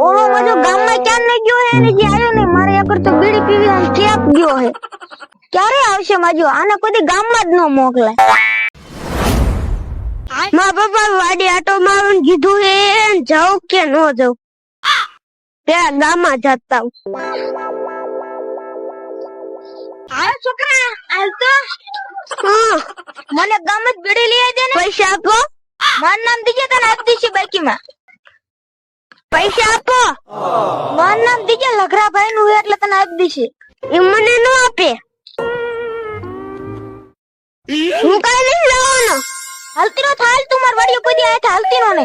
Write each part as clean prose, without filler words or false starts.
ઓલો મજો ગામમાં ક્યાં ન ગયો હે ને જે આવ્યો ને મારે એકર તો બીડી પીવી આમ ચેપ ગયો હે. ક્યારે આવશે માજો? આને કોઈ ગામમાં જ ન મોકલાય. મારા પપ્પા વાડી આટો મારવાનું કીધું હે, જાઉં કે ન જાઉં? ત્યાં ગામમાં જતા છોકરા હાલ તો. મને ગામ જ બીડી લઈ દે ને. પૈસા આપો. મારું નામ દીજે તને આપી દઈશ બાકીમાં. પૈસા આપો. મારું નામ દીજે લઘરાભાઈ નું એટલે તને આપી દઈશ. એ મને ન આપે. હું કઈ નહીં લાવવાનો. હાલતી નો થાલ તું માર વાડીઓ કોઈ દી આયા હાલતી નો ને.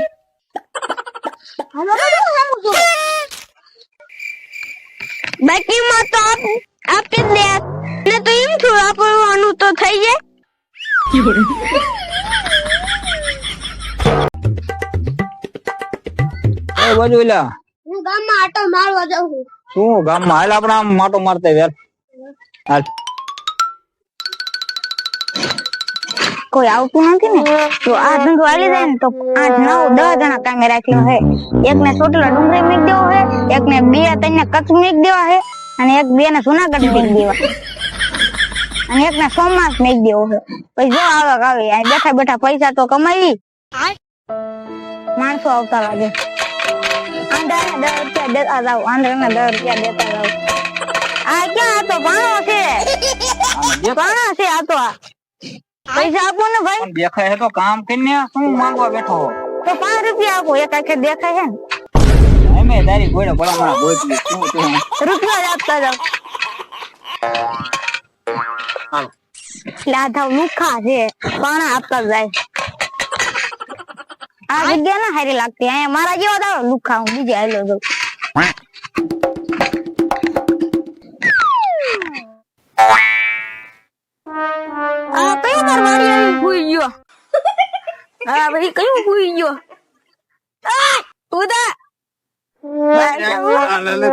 બાકીમાં તો આપી દે ને તો એમ છું આપવાનું તો થઈ જાય. બાજુ એલા હું ગામમાં આટો મારવા જાઉં છું. શું ગામમાં? હાલ આપડે આમ માટો મારતા યાર. હાલ. કોઈ આવતું નથી ને તો આ ધંધો હાલી જાય ને તો 8, 9, 10 જણા કામે રાખ્યો હે. એક ને ચોટીલા ડુંગળી મેક દેવો હે, એક ને 2, 3 ને કચ્છ મેક દેવા હે, અને એક 2 ને જુનાગઢ મેક દેવા, અને એક ને સોમનાથ મેક દેવો હે. પછી જો આવક આવે બેઠા બેઠા પૈસા તો કમાવી. માણસો આવતા લાગે. આંધળાને 10 રૂપિયા દેતા જાવ, આંધળાને 10 રૂપિયા દેતા જાવ. આ ક્યાં હતો? ભાણો છે. ભાણો છે આ તો. પૈસા આપો ને ભાઈ. પણ દેખાય હે તો કામ કરીને શું માંગવા બેઠો? તો 5 રૂપિયા આપો. એક આખે દેખાય હે ને. એમે તારી ગોળે ભલામણા ગોતલી શું તું? રૂપિયા જ આપતા જાવ. હાલ. લાધા લુખા છે, પાણા આપતા જાય. આ જગ્યા ના હારી લાગતી. અહીંયા મારા જેવા દાવ લુખા. હું બીજે આવેલો જાઉં. આ કયો તાર વાડી આવી ભૂઈ ગયો? હા ભાઈ કયું ભૂઈ ગયો? ઉદા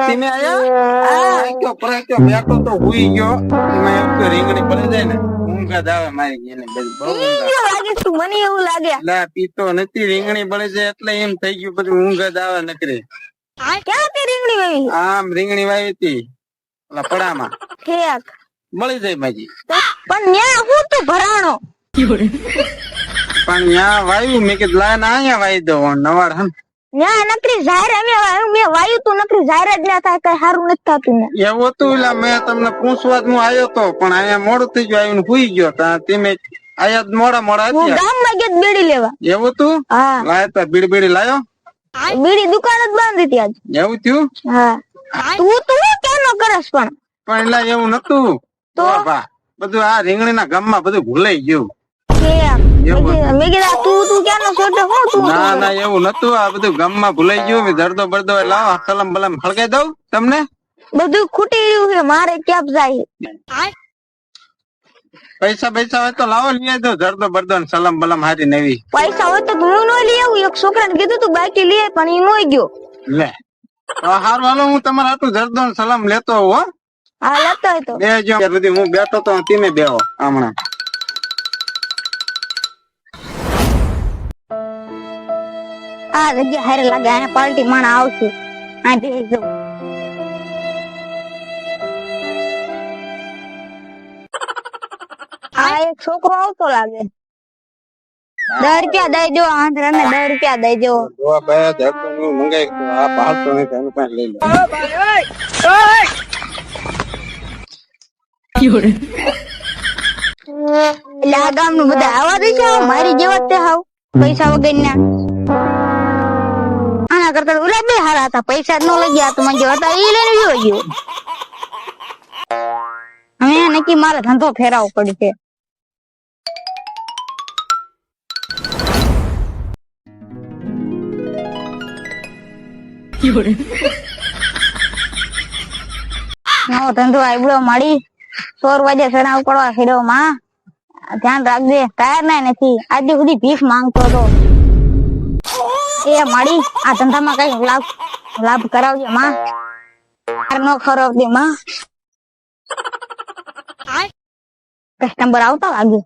તમે આયા? કયો પર કયો બેઠો તો હુઈ ગયો. એમાં એક તો રીંગણી પડી જાય ને ઊંઘ જ આવે મારી એને બહુ ઊંઘ લાગે તું. મને એવું લાગે. લા પીતો નથી, રીંગણી પડી જાય એટલે એમ થઈ ગયું. પછી ઊંઘ જ આવે નકરી. ક્યાં તે રીંગણી વાવી? આમ રીંગણી વાવી હતી ઓલા પડામાં. ઠેક મળી જાય માજી. પણ ન્યા હું તું ભરાણો. પણ ત્યાં વાવ્યું મેં કીધું લા ના અહીંયા વાવી દઉં નવાડ હમ. ન્યા નકરી જાહેર અમે વાયુ તું નકરી જાહેર જ ના થાય. કઈ સારું નથી થતું ને. એવું હતું એટલે મેં તમને પૂછવા જ હું આવ્યો તો, પણ અહીંયા મોડું થઈ ગયું. આવીને ભૂઈ ગયો તમે આયા મોડા મોડા હું હતા. ગામમાં ગયો બીડી લેવા. એવું હતું? હા લાય તો બીડી લાયો. બીડી દુકાન જ બંધ હતી આજ. એવું થયું? હા તું કેનો કરસ? પણ એટલે એવું નતું તો બધું આ રીંગણી ના ગામમાં બધું ભૂલાઈ ગયું. મેં કીધા તું ક્યાંનો છોટો? હું તું? ના ના એવું નતું. આ બધું ગામમાં ભૂલાઈ ગયું. જરદો બરદો લાવો સલમ બલમ હળગાઈ દઉં તમને. બધું ખૂટી રહ્યું છે મારે. ક્યાં જાય? પૈસા હોય તો લાવો લઈ દો. જરદો બરદો ને સલમ બલમ હારી નવી. પૈસા હોય તો હું નો લઈ આવું. એક છોકરાને કીધું તું બાકી લઈ પણ એ નો ગયો. લે હારું હાલો હું તમારા હાટુ જરદો ને સલમ લેતો આવું. હો હા લેતો હોય તો બેજો. હું બેઠો તો તમે બેહો હમણાં. આ જગ્યા હારે લાગે. આને પાર્ટી માણા આવશે. આ ભેજ જો. આ એક છોકરો આવતો લાગે. 10 રૂપિયા દઈ દો. આંધળાને 10 રૂપિયા દઈ દો. મંગાઈ આ પાડતો નથી એનું પાસે લઈ લો. એટલે આ ગામ નું બધા આવા દે છે. મારી જેવા તે હાવ પૈસા વગર ના. આના કરતા ઓલા બે હારા હતા. પૈસા જ ન લઈ ગયા તો મને હતા એ લઈને ગયો ગયો. હવે નક્કી મારે ધંધો ફેરવવો પડશે. નવો ધંધો આઈબડો માડી 4 વાગે સડાવ પડવા હેડો માં. ધ્યાન રાખજે. ટાયર ના નથી. આજે સુધી ભીખ માંગતો હતો. એ માડી આ ધંધામાં કઈ લાભ કરાવજે માં. નો ખરાવજે માં. કસ્ટમર આવતા લાગે.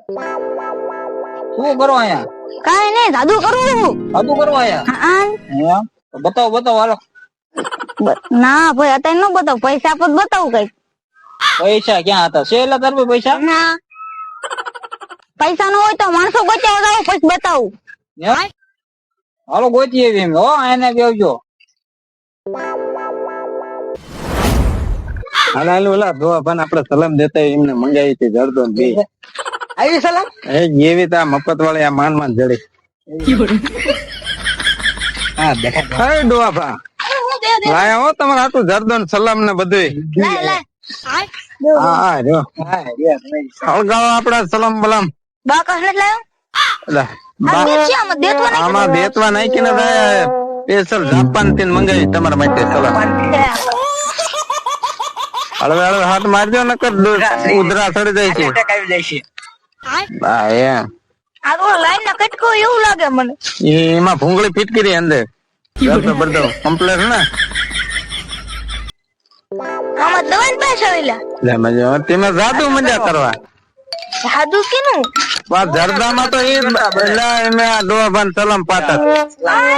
શું કરો અહીંયા? કાંઈ નહીં, જાદુ કરું છું. જાદુ કરવા આયા? હા, એમ? તો બતાવો હાલો. ના ભાઈ અત્યારે ન બતાવું, પૈસા આપો તો બતાવું કઈ. પૈસા ક્યાં હતા? છે એટલે તાર પાસે પૈસા? ના, પૈસા ન હોય તો માણસો બચાવ જાવ પછી બતાવું. એમ? હાલો ગોતી એવી એમ. હો એને બેવજો. હાલ ઓલા ધોવા ભાન આપણે સલામ દેતા એમને મંગાવી હતી જડદો ને બે આવી સલામ? એ જેવી તો આ મફત વાળી આ માન જડી. હા દેખાય. હે ડોવા ભા લાયા હો તમારે આટલું જરદો ને સલામ ને બધું. લાય લાય. હા જો હળગાવો આપડા સલામ બલામ. બા કસને લાયો? લા, આ બા- મિર્ચી આમાં દેતો નહીં. આમાં દેતવા નાખીને સ્પેશિયલ જાપાન થી મંગાવી તમારા માટે સલામ. હળવે હાથ મારજો નકર ઉધરા ચડી જાય છે. આવી જાય છે. હા એમ આ તો લાઈન ના કટકો એવું લાગે મને. એમાં ભૂંગળી ફીટ કરી અંદર બરદો કમ્પ્લેટ ને આમાં દવાઈ પૈસા વેલા. લે મજો તમે જાદુ મજા કરવા જાદુ કેનું? બસ જરદામાં તો એ એમે આ ડોવા ભાન સલામ પાતા આ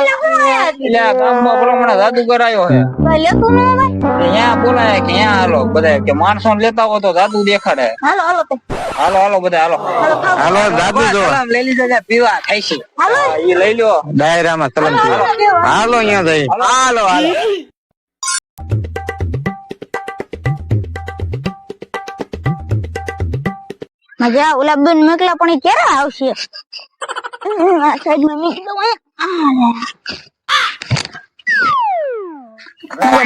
લે હું આયા હતી. એટલે આ ગામમાં પેલો હમણાં જાદુ કરાયો છે. ભાઈ લેતું ન આવે. અહીંયા બોલાય કે અહીંયા હાલો બધા કે માણસો લેતા હોય તો જાદુ દેખાડે. હાલો હાલો તે. હાલો બધા હાલો. હાલો જાદુ જો સલામ લઈ લીધા છે, પીવા થાય છે. હાલો. એ લઈ લ્યો. ડાયરામાં સલામ થયો. હાલો અહીંયા જઈ હાલો હાલો. મજા ઓલા બેન મેકલા પણ ઈ ક્યારે આવશે? આ સાઈડ માં મૂકી દઉં અહીંયા.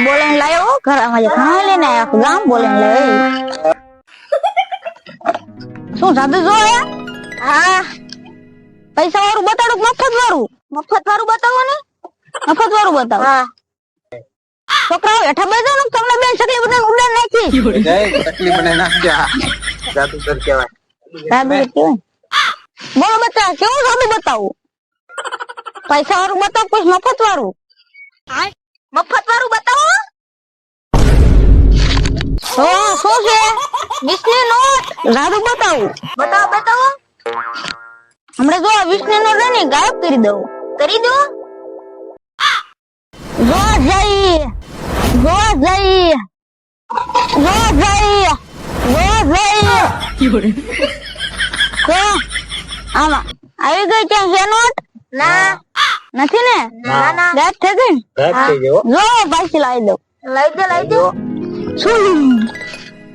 બોલાઈને લાયો ઘરમાં ઘણા લઈને આયા આખું ગામ બોલાઈને લાયો. શું જાદુ જોયા? હા, પૈસા વાળું બતાડો કે મફત વાળું? મફત વાળું બતાવો ને. મફત વાળું બતાવો. છોકરાઓ હેઠા બેસો ને તમને બેન સકલી બધા ઉડાન નાખી. તકલીફ બને નાખ્યા જાદુ કર કેવાય. જાદુ કેવાય. બોલો બચ્ચા કેવું જાદુ બતાવું? પૈસા વાળું બતાવો પછી મફત વાળું? મફત વાળું બતાવો. શું છે? 20 ની નોટ. જાદુ બતાવું. બતાવો. હમણાં જો 20 ની નોટ ને ગાયબ કરી દઉં. કરી દો. જો જઈ. તો આમાં આવી ગઈ ક્યાં છે નોટ? ના નથી ને. ના ગાયબ થઈ ગઈ. જો પાછી લાવી દઉં. લાવી દો.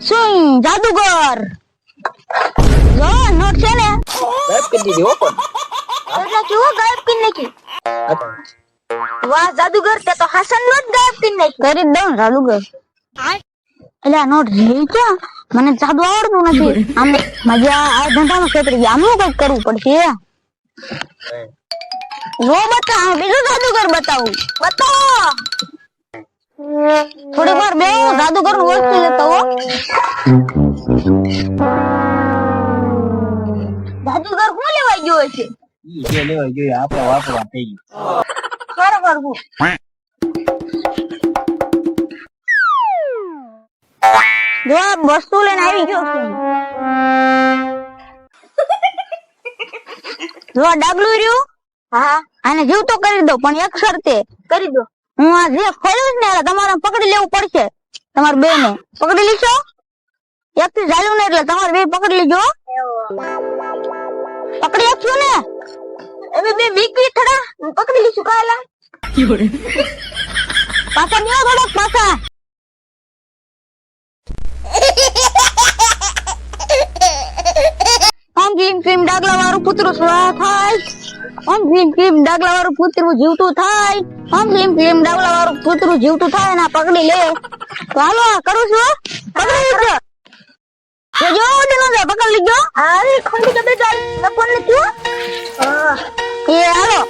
શું જાદુગર. જો નોટ છે ને. ગાયબ કરી દીધી હો પણ. એટલે કેવો ગાયબ કરી નાખી? વાહ જાદુગર તે તો હસન નોટ ગાયબ કરી નાખી. કરી દઉં જાદુગર. એટલે આ નોટ રહી ક્યાં? મને જાદુ આવડતું નથી. આમને મજા આ ધંધામાં છેતરી ગયા. આમનું કઈક કરવું પડશે. જો બતા બીજું જાદુગર બતાવું. બતાવો. થોડી વાર બે જાદુગર નું વસ્તુ લેતો હો. જાદુગર કોણ લેવાઈ ગયો છે? જે લેવાય જોઈએ આપણે વાપરવા થઈ ગયું. બરાબર. જો આ વસ્તુ લઈને આવી ગયો છું. જો આ ડાગલું રહ્યું. હા, આને જીવતો કરી દો પણ એક શરતે. કરી દો. હું આ જે ખોલ્યું છે ને એટલે તમારે પકડી લેવું પડશે. તમારે બે ને પકડી લીશો. એક થી ચાલ્યું ને એટલે તમારે બે પકડી લીજો. પકડી આપશો ને? અમે બે વીક થોડા પકડી લીશું. કાલા પાછા બેહો થોડાક પાછા. ઓમ ક્લીમ ક્લીમ ડાગલા વાળું પુતરું સ્વાહ થાય. ઓમ ક્લીમ ક્લીમ ડાગલા વાળું પુતરું જીવતું થાય. ઓમ ક્લીમ ક્લીમ ડાગલા વાળું પુતરું જીવતું થાય ને પકડી લે. તો હાલો કરું છું. પકડી લીધો. જો ઓડી નો જાય પકડી લીધો. અરે ખંડી કદે જાય ને ફોન ને તું. એ હાલો.